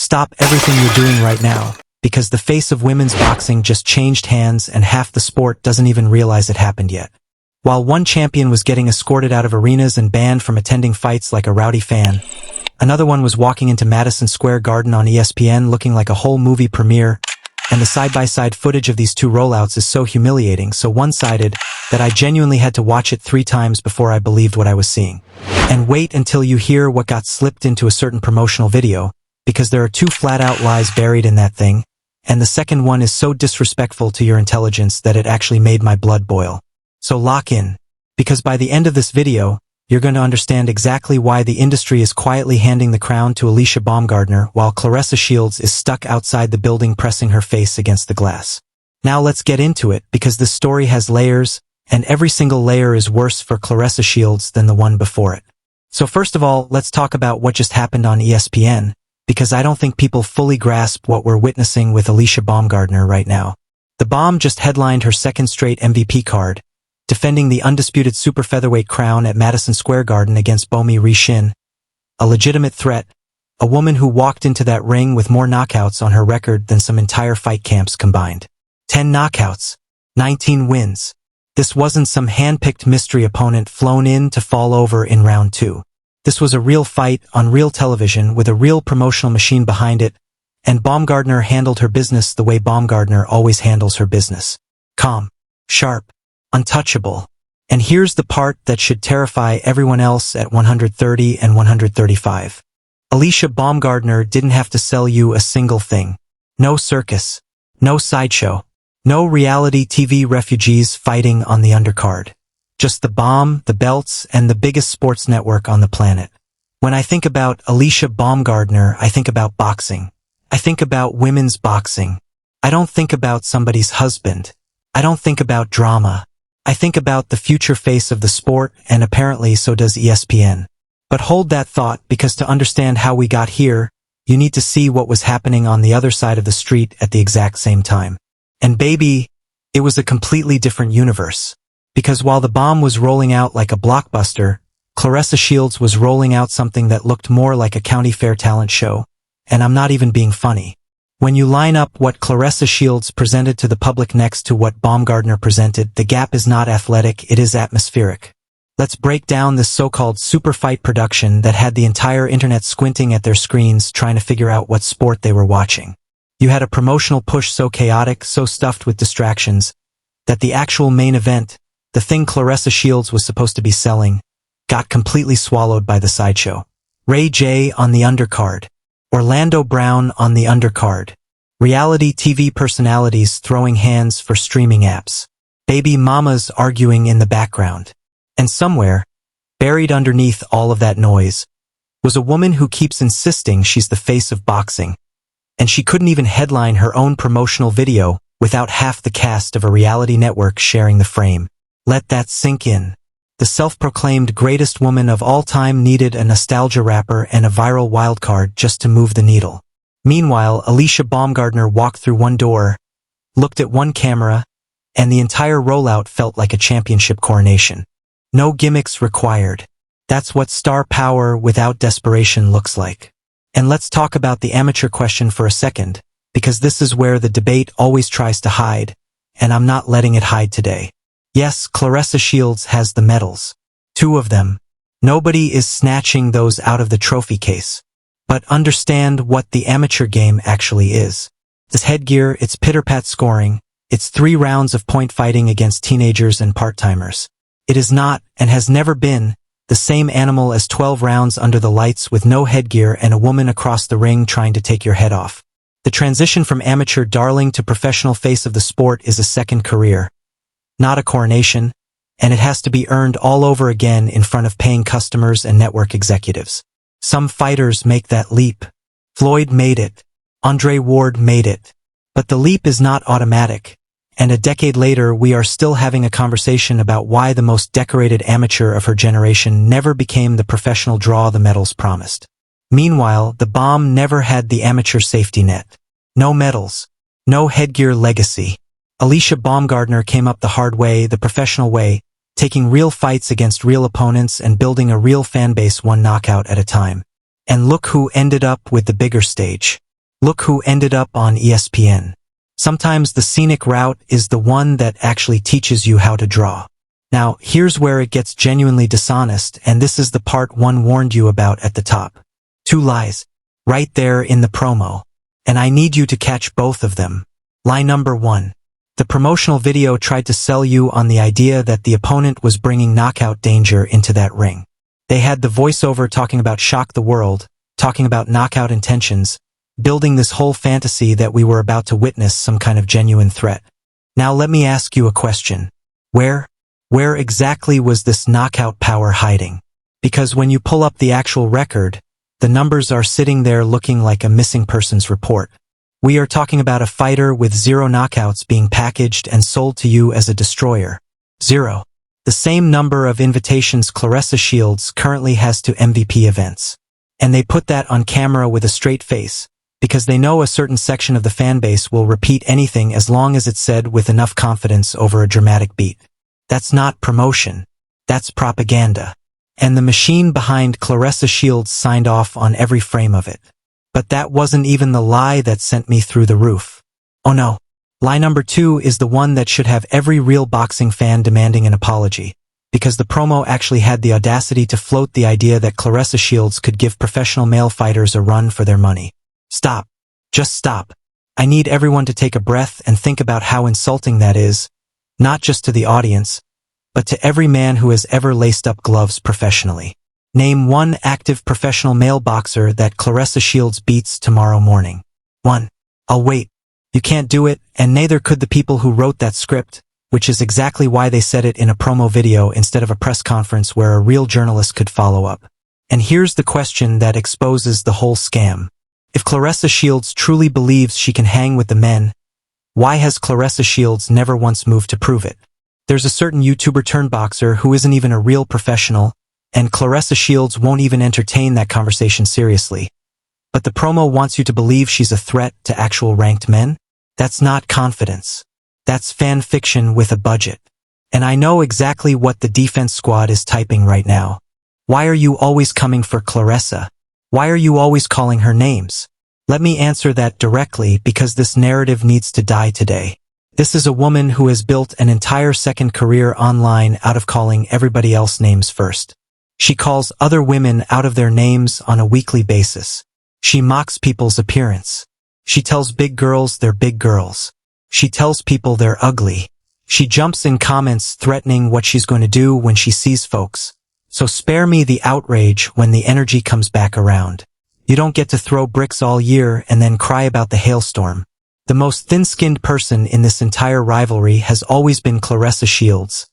Stop everything you're doing right now, because the face of women's boxing just changed hands and half the sport doesn't even realize it happened yet. While one champion was getting escorted out of arenas and banned from attending fights like a rowdy fan, another one was walking into Madison Square Garden on ESPN looking like a whole movie premiere, and the side-by-side footage of these two rollouts is so humiliating, so one-sided, that I genuinely had to watch it 3 times before I believed what I was seeing. And wait until you hear what got slipped into a certain promotional video, because there are 2 flat-out lies buried in that thing, and the second one is so disrespectful to your intelligence that it actually made my blood boil. So lock in, because by the end of this video, you're going to understand exactly why the industry is quietly handing the crown to Alycia Baumgardner while Claressa Shields is stuck outside the building pressing her face against the glass. Now let's get into it, because this story has layers, and every single layer is worse for Claressa Shields than the one before it. So first of all, let's talk about what just happened on ESPN, because I don't think people fully grasp what we're witnessing with Alycia Baumgardner right now. The Baum just headlined her second straight MVP card, defending the undisputed super featherweight crown at Madison Square Garden against Bo Mi Re Shin, a legitimate threat, a woman who walked into that ring with more knockouts on her record than some entire fight camps combined. 10 knockouts, 19 wins. This wasn't some hand-picked mystery opponent flown in to fall over in round 2. This was a real fight on real television with a real promotional machine behind it, and Baumgardner handled her business the way Baumgardner always handles her business. Calm, sharp, untouchable. And here's the part that should terrify everyone else at 130 and 135. Alycia Baumgardner didn't have to sell you a single thing. No circus, no sideshow, no reality TV refugees fighting on the undercard. Just the bomb, the belts, and the biggest sports network on the planet. When I think about Alycia Baumgardner, I think about boxing. I think about women's boxing. I don't think about somebody's husband. I don't think about drama. I think about the future face of the sport, and apparently so does ESPN. But hold that thought, because to understand how we got here, you need to see what was happening on the other side of the street at the exact same time. And baby, it was a completely different universe. Because while the Baum was rolling out like a blockbuster, Claressa Shields was rolling out something that looked more like a county fair talent show. And I'm not even being funny. When you line up what Claressa Shields presented to the public next to what Baumgardner presented, the gap is not athletic, it is atmospheric. Let's break down this so-called super fight production that had the entire internet squinting at their screens trying to figure out what sport they were watching. You had a promotional push so chaotic, so stuffed with distractions, that the actual main event, the thing Claressa Shields was supposed to be selling, got completely swallowed by the sideshow. Ray J on the undercard. Orlando Brown on the undercard. Reality TV personalities throwing hands for streaming apps. Baby mamas arguing in the background. And somewhere, buried underneath all of that noise, was a woman who keeps insisting she's the face of boxing. And she couldn't even headline her own promotional video without half the cast of a reality network sharing the frame. Let that sink in. The self-proclaimed greatest woman of all time needed a nostalgia rapper and a viral wildcard just to move the needle. Meanwhile, Alycia Baumgardner walked through one door, looked at one camera, and the entire rollout felt like a championship coronation. No gimmicks required. That's what star power without desperation looks like. And let's talk about the amateur question for a second, because this is where the debate always tries to hide, and I'm not letting it hide today. Yes, Claressa Shields has the medals. 2 of them. Nobody is snatching those out of the trophy case. But understand what the amateur game actually is. This headgear, it's pitter-pat scoring, it's 3 rounds of point fighting against teenagers and part-timers. It is not, and has never been, the same animal as 12 rounds under the lights with no headgear and a woman across the ring trying to take your head off. The transition from amateur darling to professional face of the sport is a second career. Not a coronation, and it has to be earned all over again in front of paying customers and network executives. Some fighters make that leap. Floyd made it. Andre Ward made it. But the leap is not automatic, and a decade later we are still having a conversation about why the most decorated amateur of her generation never became the professional draw the medals promised. Meanwhile, the Baum never had the amateur safety net. No medals. No headgear legacy. Alycia Baumgardner came up the hard way, the professional way, taking real fights against real opponents and building a real fan base one knockout at a time. And look who ended up with the bigger stage. Look who ended up on ESPN. Sometimes the scenic route is the one that actually teaches you how to draw. Now, here's where it gets genuinely dishonest, and this is the part one warned you about at the top. 2 lies. Right there in the promo. And I need you to catch both of them. Lie number 1. The promotional video tried to sell you on the idea that the opponent was bringing knockout danger into that ring. They had the voiceover talking about shock the world, talking about knockout intentions, building this whole fantasy that we were about to witness some kind of genuine threat. Now let me ask you a question. Where exactly was this knockout power hiding? Because when you pull up the actual record, the numbers are sitting there looking like a missing persons report. We are talking about a fighter with 0 knockouts being packaged and sold to you as a destroyer. 0. The same number of invitations Claressa Shields currently has to MVP events. And they put that on camera with a straight face, because they know a certain section of the fan base will repeat anything as long as it's said with enough confidence over a dramatic beat. That's not promotion. That's propaganda. And the machine behind Claressa Shields signed off on every frame of it. But that wasn't even the lie that sent me through the roof. Oh no. Lie number 2 is the one that should have every real boxing fan demanding an apology, because the promo actually had the audacity to float the idea that Claressa Shields could give professional male fighters a run for their money. Stop. Just stop. I need everyone to take a breath and think about how insulting that is, not just to the audience, but to every man who has ever laced up gloves professionally. Name one active professional male boxer that Claressa Shields beats tomorrow morning. 1. I'll wait. You can't do it, and neither could the people who wrote that script, which is exactly why they said it in a promo video instead of a press conference where a real journalist could follow up. And here's the question that exposes the whole scam. If Claressa Shields truly believes she can hang with the men, why has Claressa Shields never once moved to prove it? There's a certain YouTuber turned boxer who isn't even a real professional, and Claressa Shields won't even entertain that conversation seriously. But the promo wants you to believe she's a threat to actual ranked men? That's not confidence. That's fan fiction with a budget. And I know exactly what the defense squad is typing right now. Why are you always coming for Claressa? Why are you always calling her names? Let me answer that directly, because this narrative needs to die today. This is a woman who has built an entire second career online out of calling everybody else names first. She calls other women out of their names on a weekly basis. She mocks people's appearance. She tells big girls they're big girls. She tells people they're ugly. She jumps in comments threatening what she's going to do when she sees folks. So spare me the outrage when the energy comes back around. You don't get to throw bricks all year and then cry about the hailstorm. The most thin-skinned person in this entire rivalry has always been Claressa Shields,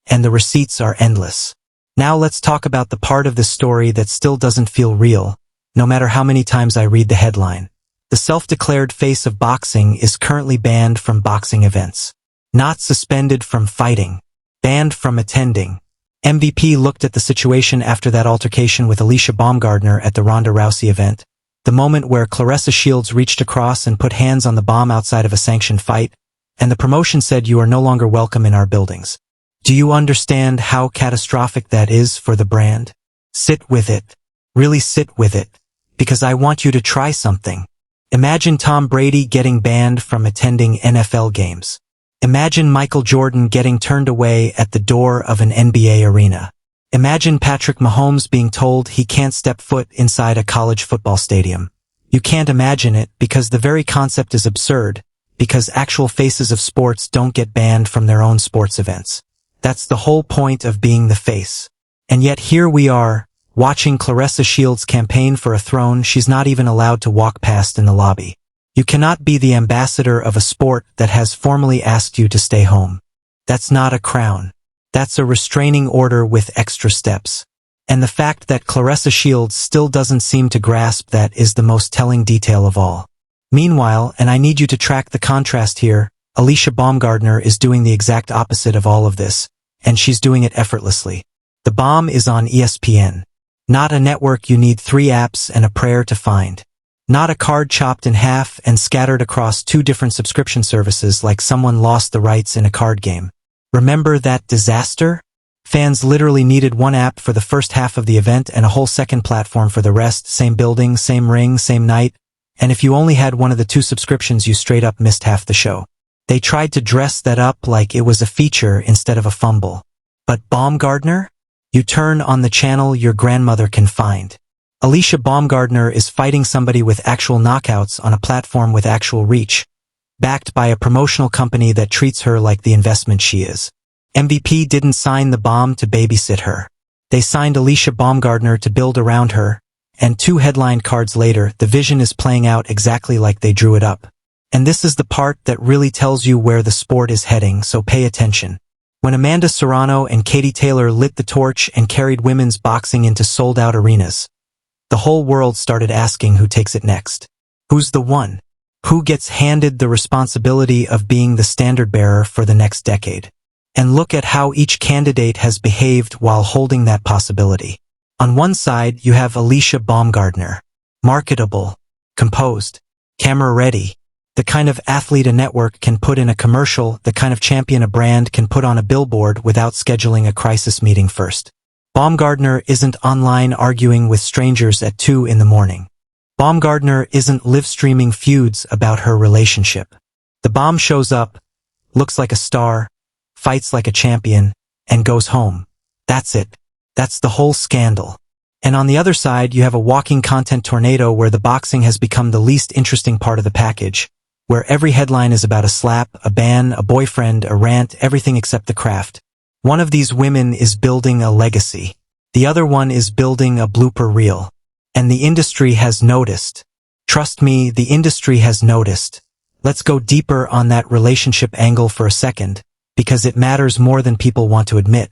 and the receipts are endless. Now let's talk about the part of this story that still doesn't feel real, no matter how many times I read the headline. The self-declared face of boxing is currently banned from boxing events. Not suspended from fighting. Banned from attending. MVP looked at the situation after that altercation with Alycia Baumgardner at the Ronda Rousey event. The moment where Claressa Shields reached across and put hands on the bomb outside of a sanctioned fight, and the promotion said you are no longer welcome in our buildings. Do you understand how catastrophic that is for the brand? Sit with it. Really sit with it. Because I want you to try something. Imagine Tom Brady getting banned from attending NFL games. Imagine Michael Jordan getting turned away at the door of an NBA arena. Imagine Patrick Mahomes being told he can't step foot inside a college football stadium. You can't imagine it because the very concept is absurd, because actual faces of sports don't get banned from their own sports events. That's the whole point of being the face. And yet here we are, watching Claressa Shields campaign for a throne she's not even allowed to walk past in the lobby. You cannot be the ambassador of a sport that has formally asked you to stay home. That's not a crown. That's a restraining order with extra steps. And the fact that Claressa Shields still doesn't seem to grasp that is the most telling detail of all. Meanwhile, and I need you to track the contrast here, Alycia Baumgardner is doing the exact opposite of all of this, and she's doing it effortlessly. The bomb is on ESPN. Not a network you need 3 apps and a prayer to find. Not a card chopped in half and scattered across 2 different subscription services like someone lost the rights in a card game. Remember that disaster? Fans literally needed 1 app for the first half of the event and a whole second platform for the rest, same building, same ring, same night, And if you only had one of the 2 subscriptions, you straight up missed half the show. They tried to dress that up like it was a feature instead of a fumble. But Baumgardner? You turn on the channel your grandmother can find. Alycia Baumgardner is fighting somebody with actual knockouts on a platform with actual reach, backed by a promotional company that treats her like the investment she is. MVP didn't sign the bomb to babysit her. They signed Alycia Baumgardner to build around her, and 2 headline cards later, the vision is playing out exactly like they drew it up. And this is the part that really tells you where the sport is heading, so pay attention. When Amanda Serrano and Katie Taylor lit the torch and carried women's boxing into sold-out arenas, the whole world started asking who takes it next. Who's the one? Who gets handed the responsibility of being the standard-bearer for the next decade? And look at how each candidate has behaved while holding that possibility. On one side, you have Alycia Baumgardner. Marketable, composed, camera-ready. The kind of athlete a network can put in a commercial, the kind of champion a brand can put on a billboard without scheduling a crisis meeting first. Baumgardner isn't online arguing with strangers at 2 in the morning. Baumgardner isn't live-streaming feuds about her relationship. The bomb shows up, looks like a star, fights like a champion, and goes home. That's it. That's the whole scandal. And on the other side, you have a walking content tornado where the boxing has become the least interesting part of the package, where every headline is about a slap, a ban, a boyfriend, a rant, everything except the craft. One of these women is building a legacy. The other one is building a blooper reel. And the industry has noticed. Trust me, the industry has noticed. Let's go deeper on that relationship angle for a second, because it matters more than people want to admit.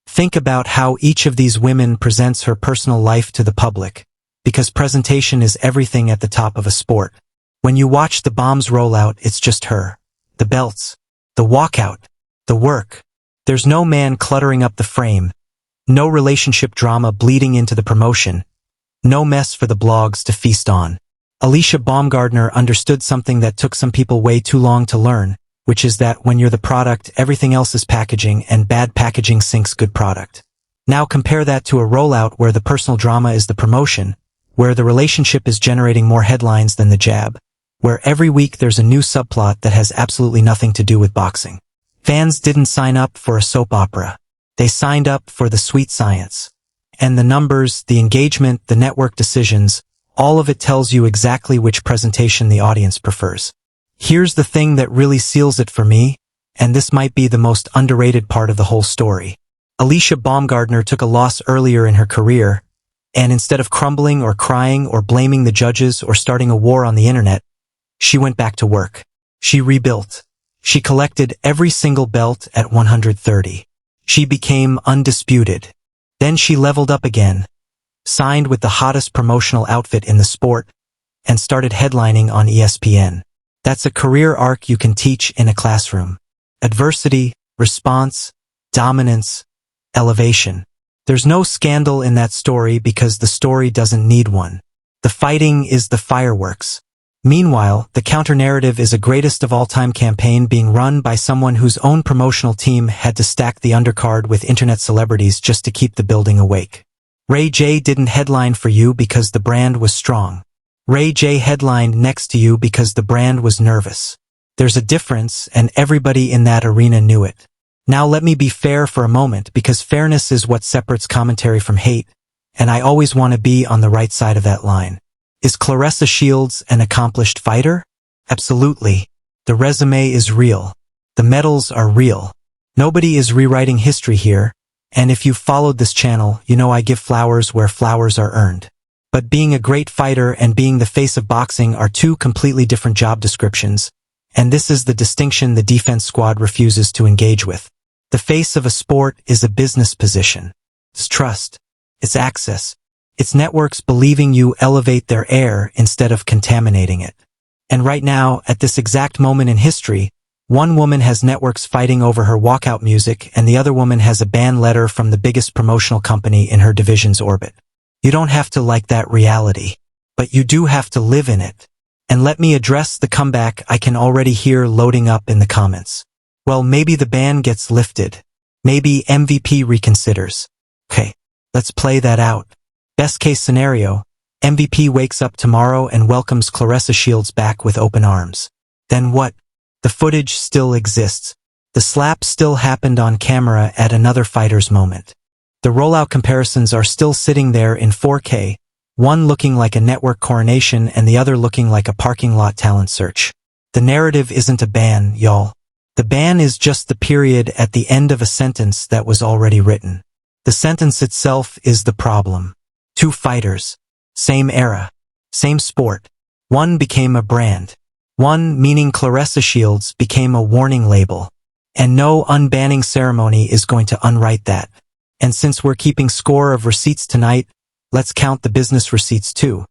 Think about how each of these women presents her personal life to the public, because presentation is everything at the top of a sport. When you watch the bombs roll out, it's just her. The belts, the walkout, the work. There's no man cluttering up the frame, no relationship drama bleeding into the promotion, no mess for the blogs to feast on. Alycia Baumgardner understood something that took some people way too long to learn, which is that when you're the product, everything else is packaging, and bad packaging sinks good product. Now compare that to a rollout where the personal drama is the promotion, where the relationship is generating more headlines than the jab, where every week there's a new subplot that has absolutely nothing to do with boxing. Fans didn't sign up for a soap opera. They signed up for the sweet science. And the numbers, the engagement, the network decisions, all of it tells you exactly which presentation the audience prefers. Here's the thing that really seals it for me, and this might be the most underrated part of the whole story. Alycia Baumgardner took a loss earlier in her career, and instead of crumbling or crying or blaming the judges or starting a war on the internet, she went back to work. She rebuilt. She collected every single belt at 130. She became undisputed. Then she leveled up again, signed with the hottest promotional outfit in the sport, and started headlining on ESPN. That's a career arc you can teach in a classroom. Adversity, response, dominance, elevation. There's no scandal in that story because the story doesn't need one. The fighting is the fireworks. Meanwhile, the counter-narrative is a greatest of all-time campaign being run by someone whose own promotional team had to stack the undercard with internet celebrities just to keep the building awake. Ray J didn't headline for you because the brand was strong. Ray J headlined next to you because the brand was nervous. There's a difference, and everybody in that arena knew it. Now let me be fair for a moment, because fairness is what separates commentary from hate, and I always want to be on the right side of that line. Is Claressa Shields an accomplished fighter? Absolutely. The resume is real. The medals are real. Nobody is rewriting history here, and if you've followed this channel, you know I give flowers where flowers are earned. But being a great fighter and being the face of boxing are 2 completely different job descriptions, and this is the distinction the defense squad refuses to engage with. The face of a sport is a business position. It's trust. It's access. It's networks believing you elevate their air instead of contaminating it. And right now, at this exact moment in history, one woman has networks fighting over her walkout music and the other woman has a ban letter from the biggest promotional company in her division's orbit. You don't have to like that reality, but you do have to live in it. And let me address the comeback I can already hear loading up in the comments. Well, maybe the ban gets lifted. Maybe MVP reconsiders. Okay, let's play that out. Best case scenario, MVP wakes up tomorrow and welcomes Claressa Shields back with open arms. Then what? The footage still exists. The slap still happened on camera at another fighter's moment. The rollout comparisons are still sitting there in 4K, one looking like a network coronation and the other looking like a parking lot talent search. The narrative isn't a ban, y'all. The ban is just the period at the end of a sentence that was already written. The sentence itself is the problem. Two fighters. Same era. Same sport. One became a brand. One, meaning Claressa Shields, became a warning label. And no unbanning ceremony is going to unwrite that. And since we're keeping score of receipts tonight, let's count the business receipts too.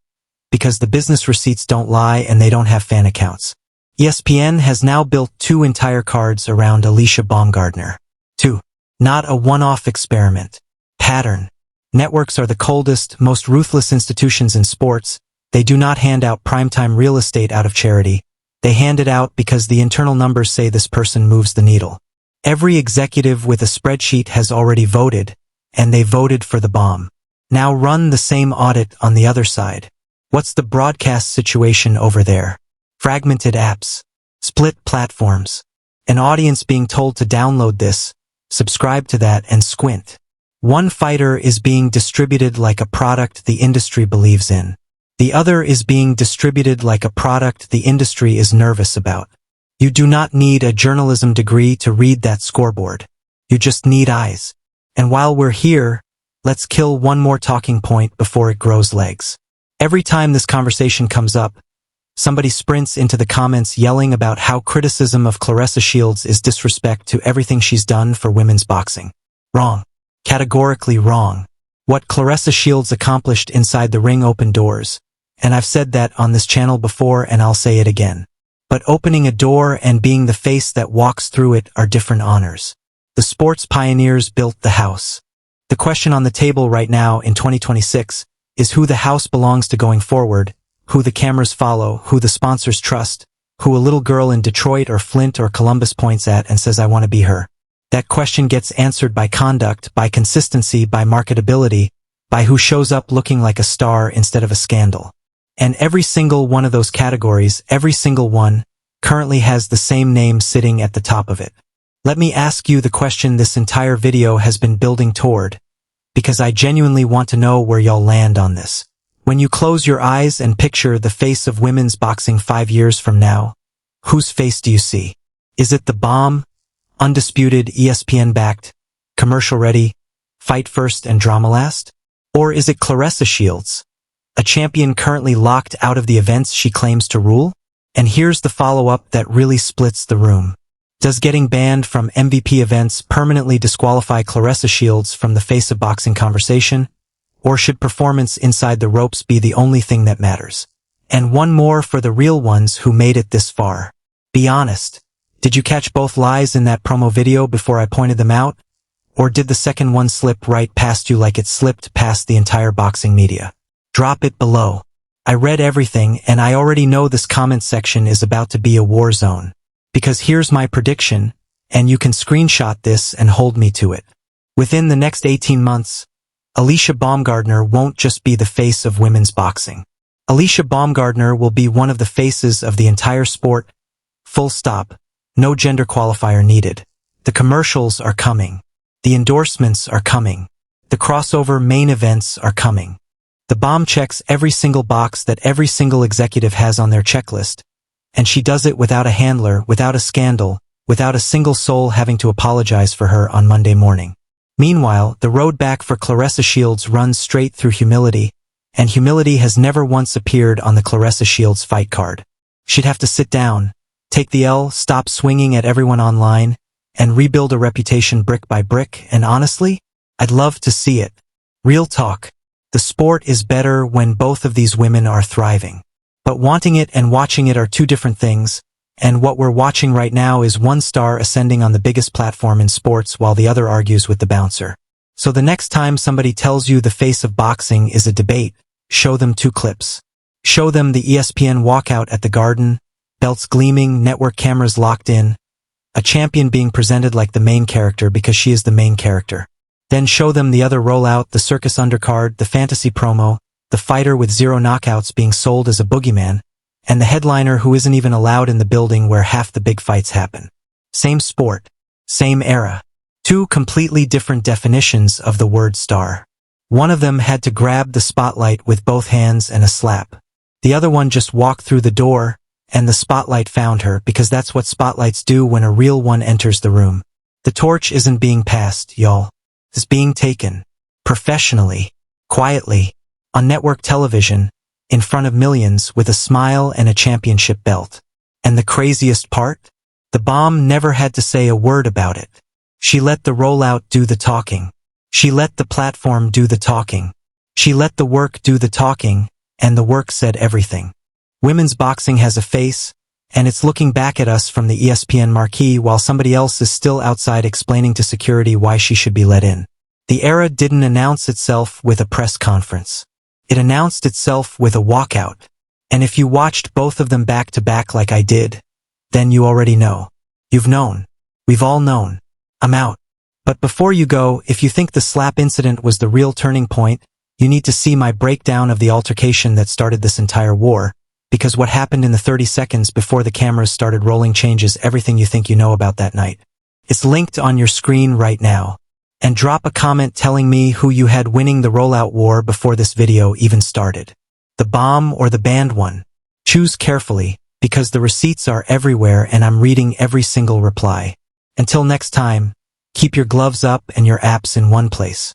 Because the business receipts don't lie and they don't have fan accounts. ESPN has now built 2 entire cards around Alycia Baumgardner. 2. Not a one-off experiment. Pattern. Networks are the coldest, most ruthless institutions in sports. They do not hand out primetime real estate out of charity. They hand it out because the internal numbers say this person moves the needle. Every executive with a spreadsheet has already voted, and they voted for the bomb. Now run the same audit on the other side. What's the broadcast situation over there? Fragmented apps. Split platforms. An audience being told to download this, subscribe to that, and squint. One fighter is being distributed like a product the industry believes in. The other is being distributed like a product the industry is nervous about. You do not need a journalism degree to read that scoreboard. You just need eyes. And while we're here, let's kill one more talking point before it grows legs. Every time this conversation comes up, somebody sprints into the comments yelling about how criticism of Claressa Shields is disrespect to everything she's done for women's boxing. Wrong. Categorically wrong. What Claressa Shields accomplished inside the ring opened doors, and I've said that on this channel before and I'll say it again. But opening a door and being the face that walks through it are different honors. The sports pioneers built the house. The question on the table right now in 2026 is who the house belongs to going forward, who the cameras follow, who the sponsors trust, who a little girl in Detroit or Flint or Columbus points at and says, I want to be her. That question gets answered by conduct, by consistency, by marketability, by who shows up looking like a star instead of a scandal. And every single one of those categories, every single one, currently has the same name sitting at the top of it. Let me ask you the question this entire video has been building toward, because I genuinely want to know where y'all land on this. When you close your eyes and picture the face of women's boxing 5 years from now, whose face do you see? Is it the bomb, undisputed, ESPN-backed, commercial-ready, fight first and drama last? Or is it Claressa Shields, a champion currently locked out of the events she claims to rule? And here's the follow-up that really splits the room. Does getting banned from MVP events permanently disqualify Claressa Shields from the face of boxing conversation? Or should performance inside the ropes be the only thing that matters? And one more for the real ones who made it this far. Be honest. Did you catch both lies in that promo video before I pointed them out? Or did the second one slip right past you like it slipped past the entire boxing media? Drop it below. I read everything and I already know this comment section is about to be a war zone. Because here's my prediction, and you can screenshot this and hold me to it. Within the next 18 months, Alycia Baumgardner won't just be the face of women's boxing. Alycia Baumgardner will be one of the faces of the entire sport. Full stop. No gender qualifier needed. The commercials are coming. The endorsements are coming. The crossover main events are coming. The bomb checks every single box that every single executive has on their checklist. And she does it without a handler, without a scandal, without a single soul having to apologize for her on Monday morning. Meanwhile, the road back for Claressa Shields runs straight through humility, and humility has never once appeared on the Claressa Shields fight card. She'd have to sit down, take the L, stop swinging at everyone online, and rebuild a reputation brick by brick, and honestly, I'd love to see it. Real talk. The sport is better when both of these women are thriving. But wanting it and watching it are two different things, and what we're watching right now is one star ascending on the biggest platform in sports while the other argues with the bouncer. So the next time somebody tells you the face of boxing is a debate, show them 2 clips. Show them the ESPN walkout at the Garden, belts gleaming, network cameras locked in, a champion being presented like the main character because she is the main character. Then show them the other rollout, the circus undercard, the fantasy promo, the fighter with 0 knockouts being sold as a boogeyman, and the headliner who isn't even allowed in the building where half the big fights happen. Same sport, same era. 2 completely different definitions of the word star. One of them had to grab the spotlight with both hands and a slap. The other one just walked through the door, and the spotlight found her because that's what spotlights do when a real one enters the room. The torch isn't being passed, y'all. It's being taken. Professionally. Quietly. On network television. In front of millions with a smile and a championship belt. And the craziest part? The bomb never had to say a word about it. She let the rollout do the talking. She let the platform do the talking. She let the work do the talking, and the work said everything. Women's boxing has a face, and it's looking back at us from the ESPN marquee while somebody else is still outside explaining to security why she should be let in. The era didn't announce itself with a press conference. It announced itself with a walkout. And if you watched both of them back to back like I did, then you already know. You've known. We've all known. I'm out. But before you go, if you think the slap incident was the real turning point, you need to see my breakdown of the altercation that started this entire war, because what happened in the 30 seconds before the cameras started rolling changes everything you think you know about that night. It's linked on your screen right now. And drop a comment telling me who you had winning the rollout war before this video even started. The bomb or the banned one? Choose carefully, because the receipts are everywhere and I'm reading every single reply. Until next time, keep your gloves up and your apps in one place.